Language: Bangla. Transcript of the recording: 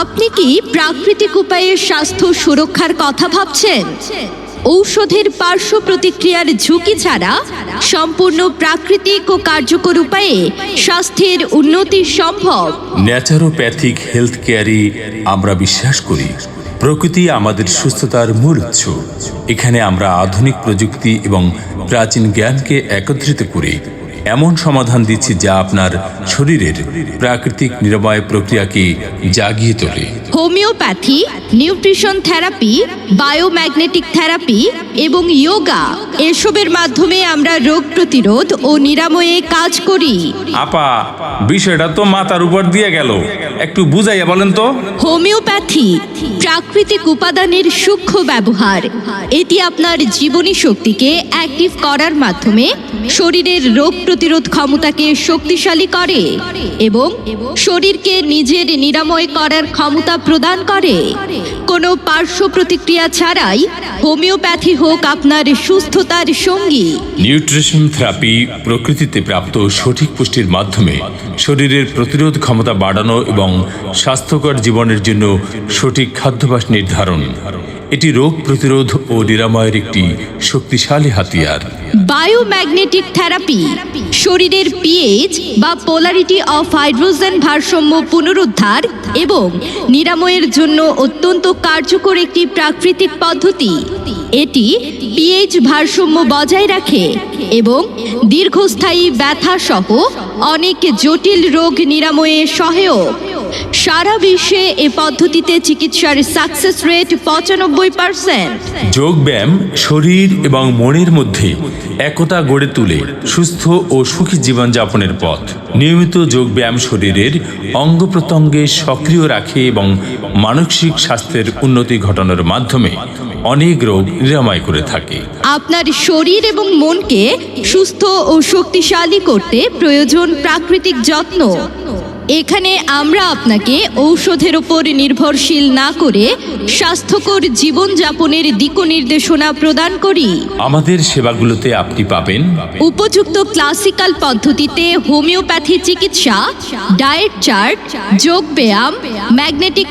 আপনি কি প্রাকৃতিক উপায়ে স্বাস্থ্য সুরক্ষার কথা ভাবছেন? ঔষধের পার্শ্ব প্রতিক্রিয়ার ঝুঁকি ছাড়া সম্পূর্ণ প্রাকৃতিক ও কার্যকর উপায়ে স্বাস্থ্যের উন্নতি সম্ভব। ন্যাচারোপ্যাথিক হেলথ কেয়ারে আমরা বিশ্বাস করি প্রকৃতি আমাদের সুস্থতার মূল উৎস। এখানে আমরা আধুনিক প্রযুক্তি এবং প্রাচীন জ্ঞানকে একত্রিত করে এমন সমাধান দিচ্ছি যা আপনার শরীরের প্রাকৃতিক নিরাময় প্রক্রিয়াকে জাগিয়ে তোলে। হোমিওপ্যাথি, নিউট্রিশন থেরাপি, বায়োম্যাগনেটিক থেরাপি এবং যোগা এসবের মাধ্যমে আমরা রোগ প্রতিরোধ ও নিরাময়ে কাজ করি। আপা, বিষয়টা তো মাথার উপর দিয়ে গেল, একটু বুঝাইয়া বলেন তো। হোমিওপ্যাথি প্রাকৃতিক উপাদানের সূক্ষ্ম ব্যবহার। এটি আপনার জীবনী শক্তিকে অ্যাক্টিভ করার মাধ্যমে শরীরের রোগ প্রতিরোধ ক্ষমতাকে শক্তিশালী করে এবং শরীরকে নিজের নিরাময় করার ক্ষমতা প্রদান করে। কোনো পার্শ্ব প্রতিক্রিয়া ছাড়াই হোমিওপ্যাথি হোক আপনার সুস্থতার সঙ্গী। নিউট্রিশন থেরাপি প্রকৃতিতে প্রাপ্ত সঠিক পুষ্টির মাধ্যমে শরীরের প্রতিরোধ ক্ষমতা বাড়ানো এবং স্বাস্থ্যকর জীবনের জন্য সঠিক খাদ্যাভ্যাস নির্ধারণ। এটি রোগ প্রতিরোধ ও নিরাময়ের একটি শক্তিশালী হাতিয়ার। বায়োম্যাগনেটিক থেরাপি শরীরের পিএইচ বা পোলারিটি অফ হাইড্রোজেন ভারসাম্য পুনরুদ্ধার এবং নিরাময়ের জন্য অত্যন্ত কার্যকর একটি প্রাকৃতিক পদ্ধতি। এটি পিএইচ ভারসাম্য বজায় রাখে এবং দীর্ঘস্থায়ী ব্যথা সহ অনেক জটিল রোগ নিরাময়ে সহায়ক। সারা বিশ্বে এ পদ্ধতিতে চিকিৎসার সাকসেস রেট 95%। যোগব্যায়াম শরীর এবং মনের মধ্যে একতা গড়ে তুলে সুস্থ ও সুখী জীবনযাপনের পথ। নিয়মিত যোগব্যায়াম শরীরের অঙ্গ প্রত্যঙ্গে সক্রিয় রাখে এবং মানসিক স্বাস্থ্যের উন্নতি ঘটানোর মাধ্যমে অনেক রোগ নিরাময় করে থাকে। আপনার শরীর এবং মনকে সুস্থ ও শক্তিশালী করতে প্রয়োজন প্রাকৃতিক যত্ন। এখানে আমরা আপনাকে ঔষধের উপর নির্ভরশীল না করে স্বাস্থ্যকর জীবনযাপনের দিকনির্দেশনা প্রদান করি। আমাদের সেবাগুলোতে আপনি পাবেন উপযুক্ত ক্লাসিক্যাল পদ্ধতিতে হোমিওপ্যাথি চিকিৎসা, ডায়েট চার্ট, যোগব্যায়াম, ম্যাগনেটিক